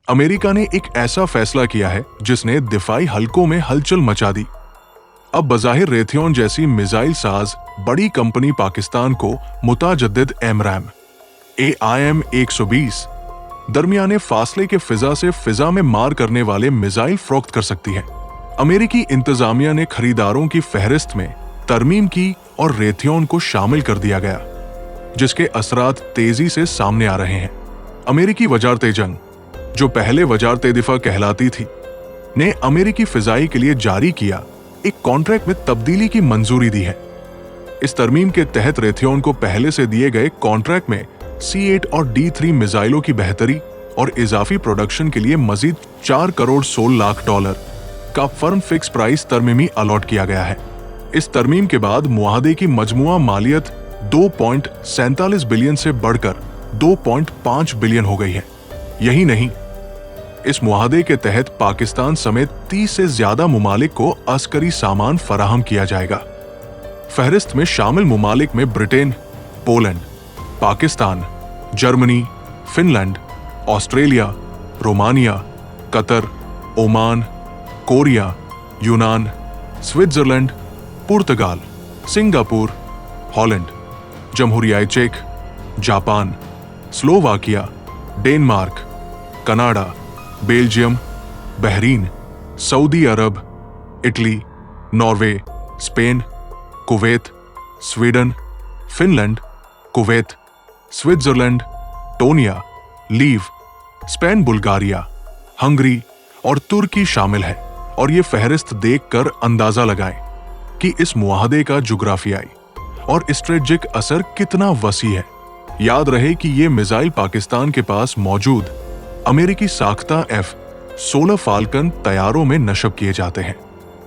America ने एक ऐसा फैसला किया है जिसने दिफाई हलकों में हलचल मचा दी। अब बज़ाहिर रेथियोन जैसी मिसाइल साज बड़ी कंपनी पाकिस्तान को मुताजद्दिद एमरैम AIM 120 दरमियाने फासले के फिजा से फिजा में मार करने वाले मिसाइल फरोख्त कर सकती है। अमेरिकी इंतजामिया ने खरीदारों की फहरिस्त में तरमीम की और रेथियोन को शामिल कर दिया गया, जिसके असरात तेजी से सामने आ रहे हैं। अमेरिकी वजारते जंग, जो पहले वजारते दिफा कहलाती थी, ने अमेरिकी फिजाई के लिए जारी किया एक कॉन्ट्रैक्ट में तब्दीली की मंजूरी दी है। इस तरमीम के तहत रेथियोन को पहले से दिए गए कॉन्ट्रैक्ट में C8 और D3 मिसाइलों की बेहतरी और इजाफी प्रोडक्शन के लिए मजीद $4 करोड़ 16 लाख का फर्म फिक्स प्राइस तरमीमी अलॉट किया गया है। इस तरमीम के बाद मुआहदे की मजमुआ मालियत 2.47 बिलियन से बढ़कर 2.5 बिलियन हो गई है। यही नहीं, इस मुआहदे के तहत पाकिस्तान समेत 30 से ज्यादा मुमालिक को अस्करी सामान फराहम किया जाएगा। फहरिस्त में शामिल मुमालिक में Britain, Poland, Pakistan, Germany, Finland, Australia, Romania, Qatar, Oman, Korea, यूनान, स्विट्जरलैंड, पुर्तगाल, सिंगापुर, हॉलैंड, जमहूरिया चेक, Japan, Slovakia, Denmark, Canada, Belgium, Bahrain, सऊदी अरब, Italy, Norway, Spain, Kuwait, Sweden, Finland, Kuwait, Switzerland, Estonia, लीव, स्पेन, बुल्गारिया, हंगरी और तुर्की शामिल है। और ये फहरिस्त देखकर अंदाजा लगाएं कि इस मुआहदे का जुग्राफियाई और स्ट्रेटेजिक असर कितना वसी है। याद रहे कि ये मिसाइल पाकिस्तान के पास मौजूद अमेरिकी साख्ता F-16 फाल्कन तैयारों में नशब किए जाते हैं।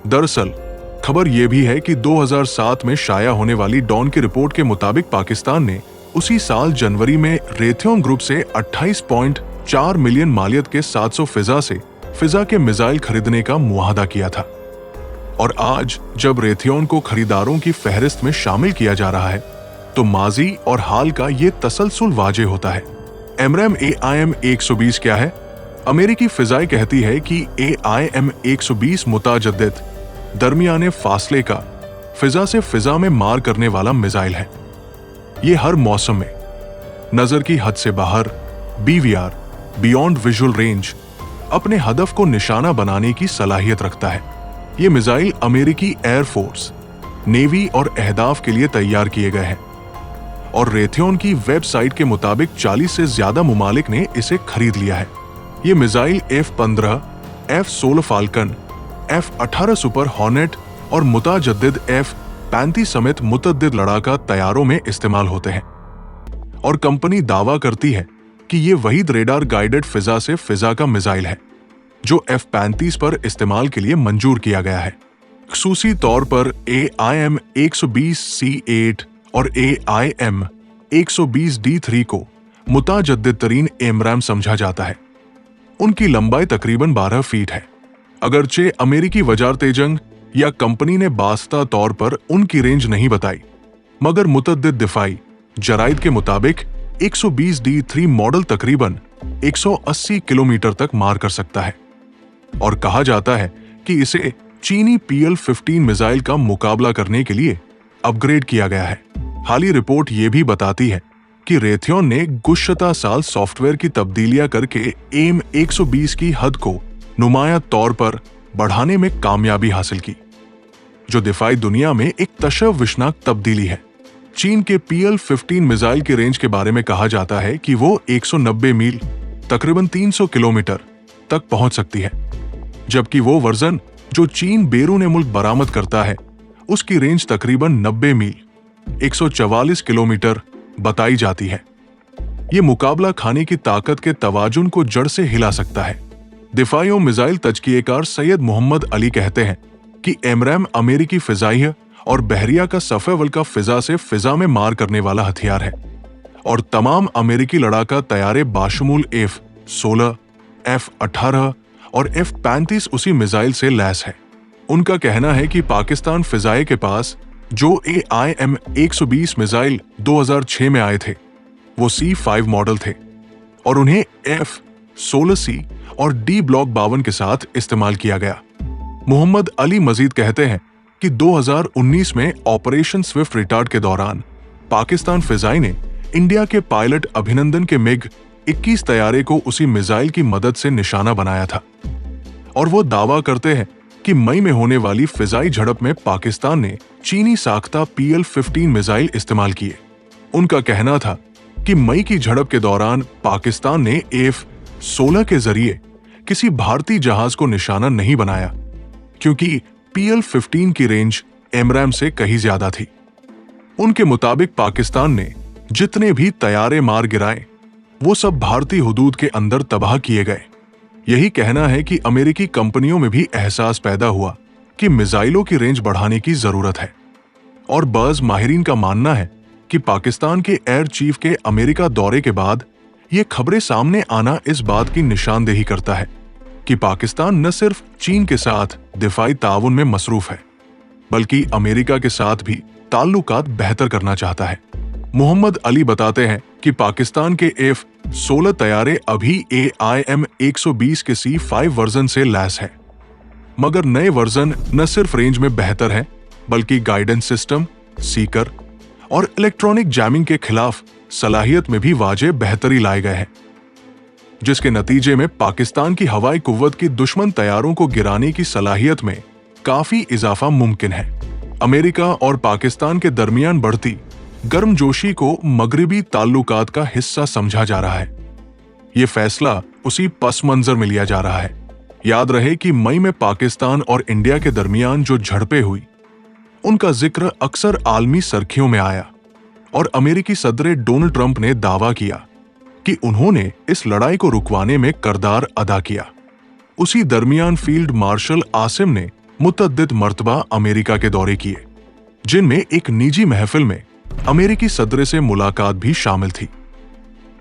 दरअसल खबर यह भी है कि 2007 में शाया होने वाली डॉन की रिपोर्ट के मुताबिक पाकिस्तान ने उसी साल जनवरी में रेथियोन ग्रुप से 28.4 मिलियन मालियत के 700 फिजा से फिजा के मिसाइल खरीदने का मुआहदा किया था। और आज जब रेथियोन को खरीदारों की फहरिस्त में शामिल किया जा रहा है, तो माजी और हाल का ये तसलसल वाजे होता है। एमरैम AIM 120 क्या है? अमेरिकी फिजाई कहती है कि AIM 120 मुताजद्दिद दरमियाने फासले का फिजा से फिजा में मार करने वाला मिसाइल है। ये हर मौसम में नजर की हद से बाहर BVR बियॉन्ड विजुअल रेंज अपने हदफ को निशाना बनाने की सलाहियत रखता है। ये मिसाइल अमेरिकी एयरफोर्स, नेवी और अहदाफ के लिए तैयार किए गए हैं और रेथियोन की वेबसाइट के मुताबिक 40 से ज्यादा मुमालिक ने इसे खरीद लिया है। ये missile F-15, F-16 falcon, F-18 super hornet और मुताजद्दिद F-35 समेत मुतअद्दिद लड़ाका तैयारों में इस्तेमाल होते हैं। और कंपनी दावा करती है कि ये वहीद रेडार गाइडेड फिजा से फिजा का मिसाइल है जो F-35 पर इस्तेमाल के लिए मंजूर किया गया है। खसूसी तौर पर AIM 120 C8 और AIM 120 D3 को मुताजद्दिद तरीन एमरैम समझा जाता है। उनकी लंबाई तकरीबन 12 फीट है। अगरचे अमेरिकी वजारते जंग या कंपनी ने बास्ता तौर पर उनकी रेंज नहीं बताई, मगर मुतअद्दिद दिफाई जराइद के मुताबिक 120 D3 मॉडल तकरीबन 180 किलोमीटर तक मार कर सकता है। और कहा जाता है कि इसे चीनी PL-15 मिसाइल का मुकाबला करने के लिए अपग्रेड किया गया है। हाली रिपोर्ट ये भी बताती है कि रेथियोन ने गुज़श्ता साल सॉफ्टवेयर की तब्दीलियां करके AIM 120 की हद को नुमाया तौर पर बढ़ाने में कामयाबी हासिल की, जो दिफाई दुनिया में एक तशव्विशनाक तब्दीली है। चीन के PL-15 मिसाइल की रेंज के बारे में कहा जाता है कि वो 190 मील तकरीबन 300 किलोमीटर तक पहुंच सकती है, जबकि वो वर्जन जो चीन बैरून मुल्क बरामद करता है उसकी रेंज तकरीबन 90 मील 144 किलोमीटर बताई जाती है। ये मुकाबला खाने की ताकत के तवाजुन को जड़ से हिला सकता है। दिफाई और मिसाइल तजकिएकार सैयद मोहम्मद अली कहते हैं कि एमरैम अमेरिकी फिजाइया और बहरिया का सफ़ेवल का फिजा से फिजा में मार करने वाला हथियार है और तमाम अमेरिकी लड़ाका तैयारे बाशमूल F-16, F-18 और F-35 उसी मिसाइल से लैस है। उनका कहना है कि पाकिस्तान फिजाए के पास जो AIM 120 मिसाइल 2006 में आए थे वो C5 मॉडल थे और उन्हें F-16C और डी ब्लॉक 52 के साथ इस्तेमाल किया गया। मोहम्मद अली मजीद कहते हैं कि 2019 में ऑपरेशन स्विफ्ट रिटार्ड के दौरान पाकिस्तान फिजाई ने इंडिया के पायलट अभिनंदन के मिग 21 तैयारे को उसी मिसाइल की मदद से निशाना बनाया था और वो दावा करते हैं कि मई में होने वाली फिजाई झड़प में पाकिस्तान ने चीनी साख्ता PL-15 मिसाइल इस्तेमाल किए। उनका कहना था कि मई की झड़प के दौरान पाकिस्तान ने F-16 के जरिए किसी भारतीय जहाज को निशाना नहीं बनाया क्योंकि PL-15 की रेंज एमरैम से कहीं ज्यादा थी। उनके मुताबिक पाकिस्तान ने जितने भी तैयारे मार गिराए वो सब भारतीय हुदूद के अंदर तबाह किए गए। यही कहना है कि अमेरिकी कंपनियों में भी एहसास पैदा हुआ कि मिसाइलों की रेंज बढ़ाने की जरूरत है और बाज़ माहिरीन का मानना है कि पाकिस्तान के एयर चीफ के अमेरिका दौरे के बाद ये खबरें सामने आना इस बात की निशानदेही करता है कि पाकिस्तान न सिर्फ चीन के साथ दिफाई ताउन में मसरूफ है बल्कि अमेरिका के साथ भी ताल्लुकात बेहतर करना चाहता है। मोहम्मद अली बताते हैं कि पाकिस्तान के F-16 तैयारे अभी AIM-120 के C-5 वर्जन से लैस है, मगर नए वर्जन न सिर्फ रेंज में बेहतर है बल्कि गाइडेंस सिस्टम, सीकर और इलेक्ट्रॉनिक जैमिंग के खिलाफ सलाहियत में भी वाजे बेहतरी लाए गए हैं, जिसके नतीजे में पाकिस्तान की हवाई कुव्वत की दुश्मन तैयारों को गिराने की सलाहियत में काफी इजाफा मुमकिन है। अमेरिका और पाकिस्तान के दरमियान बढ़ती गर्मजोशी को मगरिबी ताल्लुकात का हिस्सा समझा जा रहा है। ये फैसला उसी पस मंजर में लिया जा रहा है। याद रहे कि मई में पाकिस्तान और इंडिया के दरमियान जो झड़पें हुई उनका जिक्र अक्सर आलमी सरखियों में आया और अमेरिकी सदर डोनाल्ड ट्रंप ने दावा किया कि उन्होंने इस लड़ाई को रुकवाने में किरदार अदा किया। उसी दरमियान फील्ड मार्शल आसिम ने मुतअद्दिद मर्तबा अमेरिका के दौरे किए, जिनमें एक निजी महफिल में अमेरिकी सदर से मुलाकात भी शामिल थी।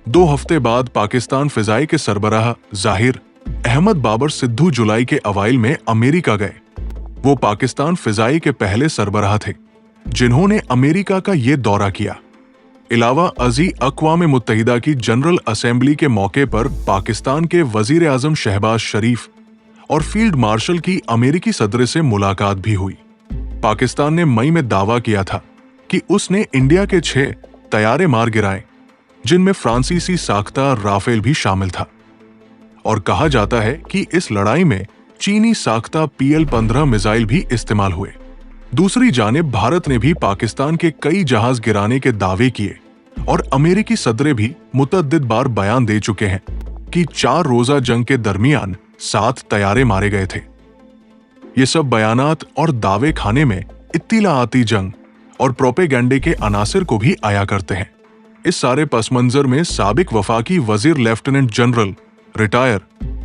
2 हफ्ते बाद पाकिस्तान फिजाई के सरबराह जाहिर अहमद बाबर सिद्धू जुलाई के अवाइल में अमेरिका गए। वो पाकिस्तान फिजाई के पहले सरबराह थे जिन्होंने अमेरिका का ये दौरा किया। इलावा अजी अक़वाम मुत्तहिदा की जनरल असेंबली के मौके पर पाकिस्तान के वजीर आजम शहबाज शरीफ और फील्ड मार्शल की अमेरिकी सदर से मुलाकात भी हुई। पाकिस्तान ने मई में दावा किया था कि उसने इंडिया के 6 तैयारे मार गिराए, जिनमें फ्रांसीसी साख्ता राफेल भी शामिल था, और कहा जाता है कि इस लड़ाई में चीनी साख्ता PL-15 मिसाइल भी इस्तेमाल हुए। दूसरी जानिब भारत ने भी पाकिस्तान के कई जहाज गिराने के दावे किए और अमेरिकी सदरे भी मुतअद्दिद बार बयान दे चुके हैं कि 4 रोजा जंग के दरमियान 7 तैयारे मारे गए थे। ये सब बयानात और दावे खाने में इत्तिलाआती जंग और प्रोपेगेंडे के अनासिर को भी आया करते हैं। इस सारे पस मंजर में साबिक वफाकी वजीर lieutenant general retire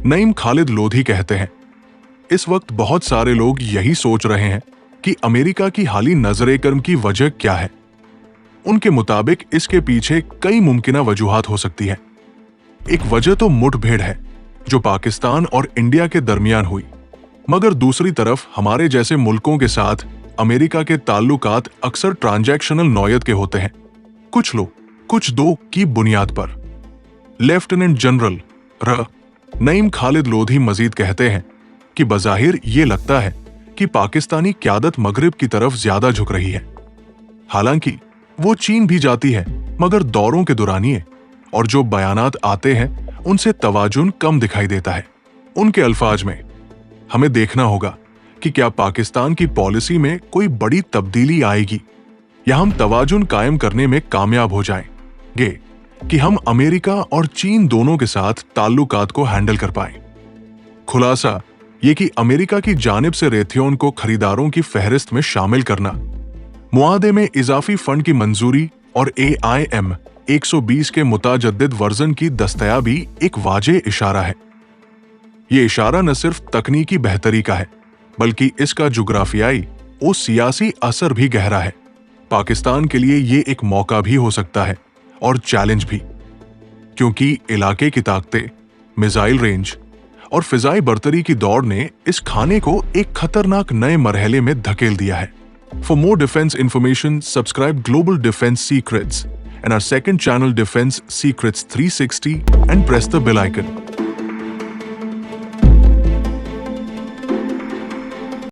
Naeem Khalid Lodhi कहते हैं, इस वक्त बहुत सारे लोग यही सोच रहे हैं कि अमेरिका की हाली नजरे कर्म की वजह क्या है। उनके मुताबिक इसके पीछे कई मुमकिना वजूहात हो सकती है। एक वजह तो मुठभेड़ है जो पाकिस्तान और इंडिया के दरमियान हुई, मगर दूसरी तरफ हमारे जैसे मुल्कों के साथ अमेरिका के ताल्लुकात अक्सर ट्रांजैक्शनल नौयत के होते हैं, कुछ लो कुछ दो की बुनियाद पर। लेफ्टिनेंट जनरल नईम खालिद लोधी मजीद कहते हैं कि बज़ाहिर ये लगता है कि पाकिस्तानी क़यादत मगरिब की तरफ ज्यादा झुक रही है। हालांकि वो चीन भी जाती है, मगर दौरों के दुरानिए और जो बयानात आते हैं उनसे तवाजुन कम दिखाई देता है। उनके अल्फाज में, हमें देखना होगा कि क्या पाकिस्तान की पॉलिसी में कोई बड़ी तब्दीली आएगी या हम तवाजुन कायम करने में कामयाब हो जाएंगे कि हम अमेरिका और चीन दोनों के साथ ताल्लुकात को हैंडल कर पाएं। खुलासा ये कि अमेरिका की जानिब से रेथियोन को खरीदारों की फहरिस्त में शामिल करना, मुआहदे में इजाफी फंड की मंजूरी और AIM-120 के मुताजद्दिद वर्जन की दस्तयाबी एक वाजे इशारा है। ये इशारा न सिर्फ तकनीकी बेहतरी का है बल्कि इसका जुग्राफियाई और सियासी असर भी गहरा है। पाकिस्तान के लिए ये एक मौका भी हो सकता है और चैलेंज भी, क्योंकि इलाके की ताकतें, मिसाइल रेंज और फिजाई बर्तरी की दौड़ ने इस खाने को एक खतरनाक नए मरहले में धकेल दिया है। For more defense information, subscribe Global Defense Secrets and our second channel Defense Secrets 360 and press the bell icon.